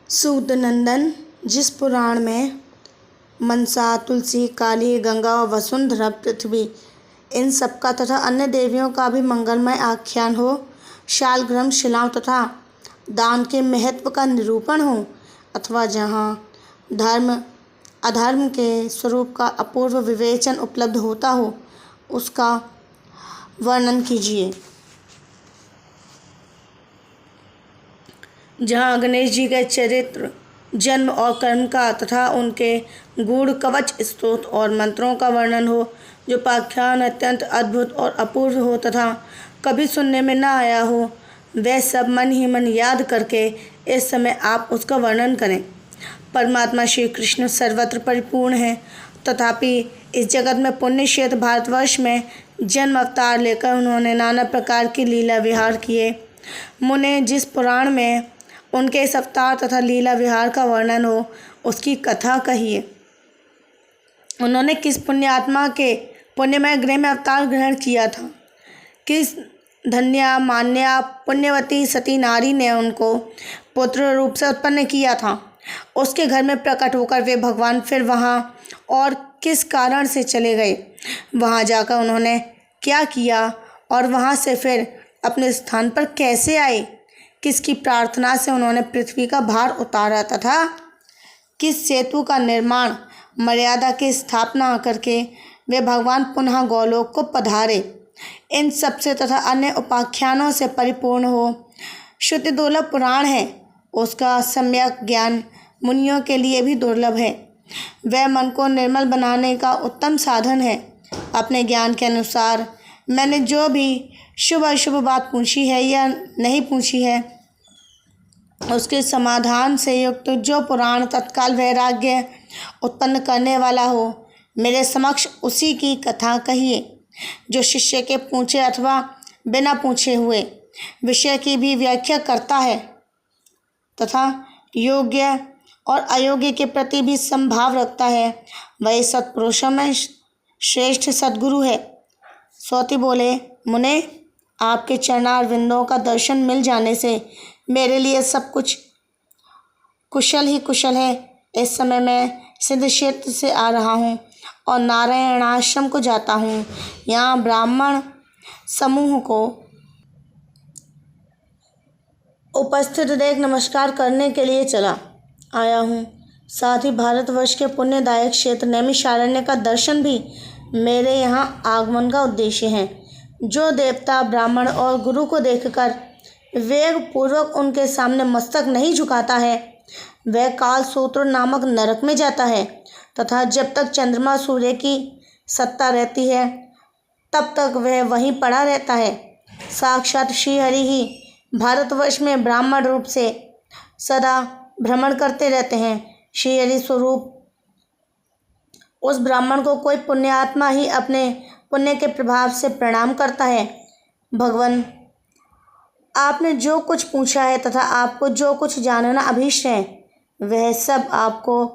सूत नंदन, जिस पुराण में मनसा, तुलसी, काली, गंगा और वसुंधरा पृथ्वी इन सबका तथा अन्य देवियों का भी मंगलमय आख्यान हो, शालग्राम शिलाओं तथा दान के महत्व का निरूपण हो, अथवा जहाँ धर्म अधर्म के स्वरूप का अपूर्व विवेचन उपलब्ध होता हो, उसका वर्णन कीजिए। जहाँ गणेश जी के चरित्र, जन्म और कर्म का तथा उनके गूढ़ कवच स्तोत्र और मंत्रों का वर्णन हो, जो पाख्यान अत्यंत अद्भुत और अपूर्व हो तथा कभी सुनने में न आया हो, वह सब मन ही मन याद करके इस समय आप उसका वर्णन करें। परमात्मा श्री कृष्ण सर्वत्र परिपूर्ण हैं, तथापि इस जगत में पुण्य क्षेत्र भारतवर्ष में जन्म अवतार लेकर उन्होंने नाना प्रकार की लीला विहार किए। मुने, जिस पुराण में उनके इस अवतार तथा लीला विहार का वर्णन हो, उसकी कथा कहिए। उन्होंने किस पुण्यात्मा के पुण्यमय गृह में अवतार ग्रहण किया था, किस धन्या मान्या पुण्यवती सती नारी ने उनको पुत्र रूप से उत्पन्न किया था, उसके घर में प्रकट होकर वे भगवान फिर वहाँ और किस कारण से चले गए, वहाँ जाकर उन्होंने क्या किया और वहाँ से फिर अपने स्थान पर कैसे आए, किसकी प्रार्थना से उन्होंने पृथ्वी का भार उतारा तथा किस सेतु का निर्माण मर्यादा की स्थापना करके वे भगवान पुनः गोलोक को पधारे। इन सबसे तथा अन्य उपाख्यानों से परिपूर्ण हो श्रुति दुर्लभ पुराण है, उसका सम्यक ज्ञान मुनियों के लिए भी दुर्लभ है। वह मन को निर्मल बनाने का उत्तम साधन है। अपने ज्ञान के अनुसार मैंने जो भी शुभ अशुभ बात पूछी है या नहीं पूछी है, उसके समाधान से युक्त जो पुराण तत्काल वैराग्य उत्पन्न करने वाला हो, मेरे समक्ष उसी की कथा कहिए। जो शिष्य के पूछे अथवा बिना पूछे हुए विषय की भी व्याख्या करता है तथा योग्य और अयोग्य के प्रति भी संभाव रखता है, वही सत्पुरुषों में श्रेष्ठ सद्गुरु है। सौती बोले, मुने, आपके चरणारविंदों का दर्शन मिल जाने से मेरे लिए सब कुछ कुशल ही कुशल है। इस समय मैं सिद्ध क्षेत्र से आ रहा हूँ और नारायणाश्रम को जाता हूँ। यहाँ ब्राह्मण समूह को उपस्थित देख नमस्कार करने के लिए चला आया हूँ। साथ ही भारतवर्ष के पुण्यदायक क्षेत्र नैमिषारण्य का दर्शन भी मेरे यहाँ आगमन का उद्देश्य है। जो देवता ब्राह्मण और गुरु को देखकर वेग पूर्वक उनके सामने मस्तक नहीं झुकाता है, वह कालसूत्र नामक नरक में जाता है तथा जब तक चंद्रमा सूर्य की सत्ता रहती है तब तक वह वहीं पड़ा रहता है। साक्षात श्री हरि ही भारतवर्ष में ब्राह्मण रूप से सदा भ्रमण करते रहते हैं। श्री हरि स्वरूप उस ब्राह्मण को कोई पुण्यात्मा ही अपने पुण्य के प्रभाव से प्रणाम करता है। भगवान, आपने जो कुछ पूछा है तथा आपको जो कुछ जानना अभीष्ट है, वह सब आपको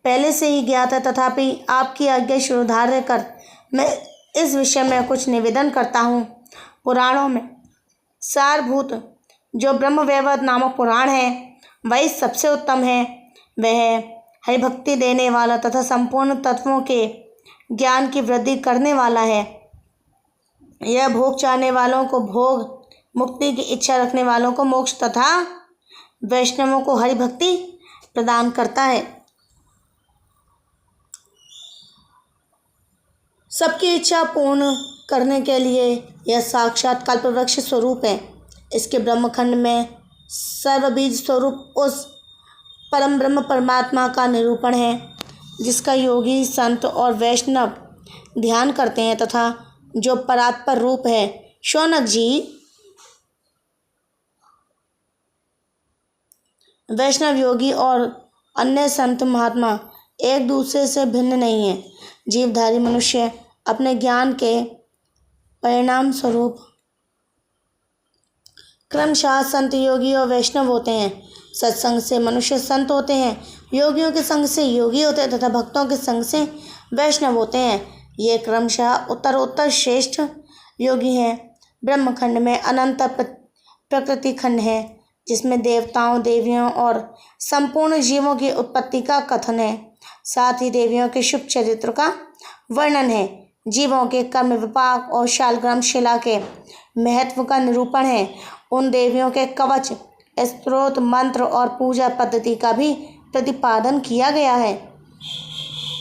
पहले से ही ज्ञात है, तथापि आपकी आज्ञा शिरोधार्य कर मैं इस विषय में कुछ निवेदन करता हूँ। पुराणों में सारभूत जो ब्रह्मवैवर्त नामक पुराण है, वही सबसे उत्तम है। वह हरिभक्ति देने वाला तथा संपूर्ण तत्वों के ज्ञान की वृद्धि करने वाला है। यह भोग चाहने वालों को भोग, मुक्ति की इच्छा रखने वालों को मोक्ष तथा वैष्णवों को हरिभक्ति प्रदान करता है। सबकी इच्छा पूर्ण करने के लिए यह साक्षात कल्पवृक्ष स्वरूप है। इसके ब्रह्मखंड में सर्वबीज स्वरूप उस परम ब्रह्म परमात्मा का निरूपण है, जिसका योगी संत और वैष्णव ध्यान करते हैं तथा जो परात्पर रूप है। शौनक जी, वैष्णव योगी और अन्य संत महात्मा एक दूसरे से भिन्न नहीं है। जीवधारी मनुष्य अपने ज्ञान के परिणाम स्वरूप क्रमशः संत, योगी और वैष्णव होते हैं। सत्संग से मनुष्य संत होते हैं, योगियों के संग से योगी होते हैं तथा भक्तों के संग से वैष्णव होते हैं। ये क्रमशः उत्तरोत्तर श्रेष्ठ योगी हैं। ब्रह्मखंड में अनंत प्रकृति खंड है। जिसमें देवताओं, देवियों और संपूर्ण जीवों की उत्पत्ति का कथन है। साथ ही देवियों के शुभ चरित्र का वर्णन है। जीवों के कर्म, विपाक और शालग्राम शिला के महत्व का निरूपण है। उन देवियों के कवच, स्तोत्र, मंत्र और पूजा पद्धति का भी प्रतिपादन किया गया है।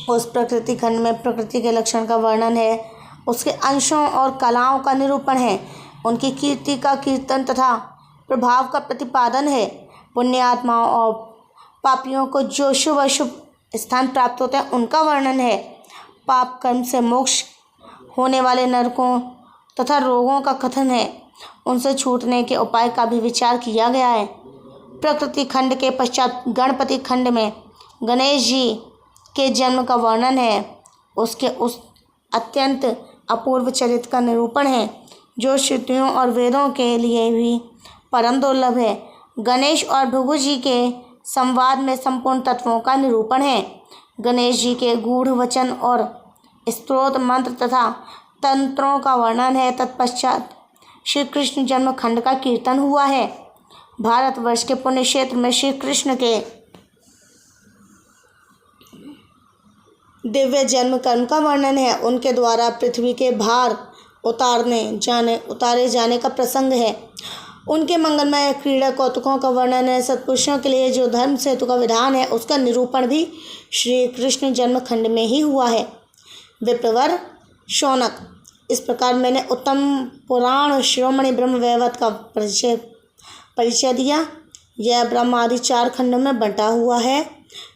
उस प्रकृति खंड में प्रकृति के लक्षण का वर्णन है, उसके अंशों और कलाओं का निरूपण है, उनकी कीर्ति का कीर्तन तथा प्रभाव का प्रतिपादन है। पुण्यात्माओं और पापियों को जो शुभ अशुभ स्थान प्राप्त होते हैं उनका वर्णन है। पाप कर्म से मोक्ष होने वाले नरकों तथा रोगों का कथन है। उनसे छूटने के उपाय का भी विचार किया गया है। प्रकृति खंड के पश्चात गणपति खंड में गणेश जी के जन्म का वर्णन है। उसके उस अत्यंत अपूर्व चरित्र का निरूपण है जो श्रुतियों और वेदों के लिए भी परम दुर्लभ है। गणेश और भृगु जी के संवाद में संपूर्ण तत्वों का निरूपण है। गणेश जी के गूढ़ वचन और स्तोत्र, मंत्र तथा तंत्रों का वर्णन है। तत्पश्चात श्री कृष्ण जन्म खंड का कीर्तन हुआ है। भारतवर्ष के पुण्य क्षेत्र में श्री कृष्ण के दिव्य जन्म कर्म का वर्णन है। उनके द्वारा पृथ्वी के भार उतारे जाने का प्रसंग है। उनके मंगलमय क्रीड़ा कौतुकों का वर्णन है। सत्पुरुषों के लिए जो धर्म सेतु का विधान है उसका निरूपण भी श्री कृष्ण जन्म खंड में ही हुआ है। विप्रवर शौनक, इस प्रकार मैंने उत्तम पुराण शिरोमणि ब्रह्म वैवर्त का परिचय दिया। यह ब्रह्म आदि 4 खंडों में बंटा हुआ है।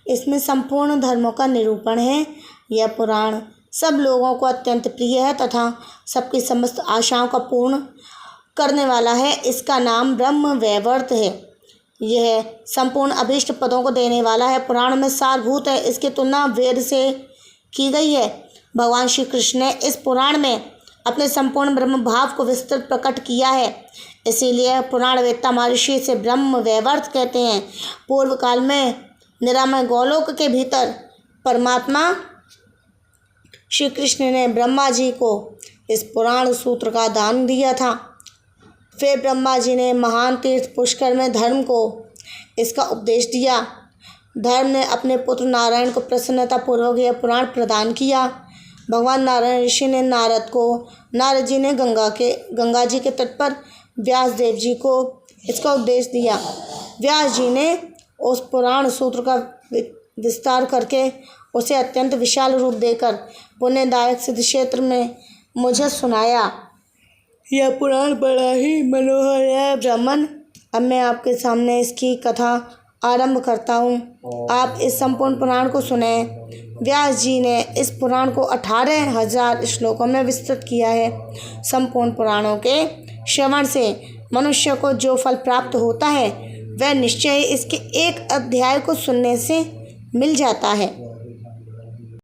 इसमें संपूर्ण धर्मों का निरूपण है। यह पुराण सब लोगों को अत्यंत प्रिय है तथा सबकी समस्त आशाओं का पूर्ण करने वाला है। इसका नाम ब्रह्म वैवर्त है। यह संपूर्ण अभीष्ट पदों को देने वाला है। पुराण में सारभूत है। इसकी तुलना वेद से की गई है। भगवान श्री कृष्ण ने इस पुराण में अपने संपूर्ण ब्रह्म भाव को विस्तृत प्रकट किया है। इसीलिए पुराण वेत्ता महर्षि से ब्रह्म वैवर्त कहते हैं। पूर्व काल में निरामय गोलोक के भीतर परमात्मा श्री कृष्ण ने ब्रह्मा जी को इस पुराण सूत्र का दान दिया था। फिर ब्रह्मा जी ने महान तीर्थ पुष्कर में धर्म को इसका उपदेश दिया। धर्म ने अपने पुत्र नारायण को प्रसन्नतापूर्वक यह पुराण प्रदान किया। भगवान नारायण ऋषि ने नारद को, नारद जी ने गंगा जी के तट पर व्यास देव जी को इसका उपदेश दिया। व्यास जी ने उस पुराण सूत्र का विस्तार करके उसे अत्यंत विशाल रूप देकर पुण्यदायक सिद्ध क्षेत्र में मुझे सुनाया। यह पुराण बड़ा ही मनोहर है ब्राह्मण। अब मैं आपके सामने इसकी कथा आरंभ करता हूँ। आप इस संपूर्ण पुराण को सुने। व्यास जी ने इस पुराण को 18,000 श्लोकों में विस्तृत किया है। संपूर्ण पुराणों के श्रवण से मनुष्य को जो फल प्राप्त होता है वह निश्चय इसके एक अध्याय को सुनने से मिल जाता है।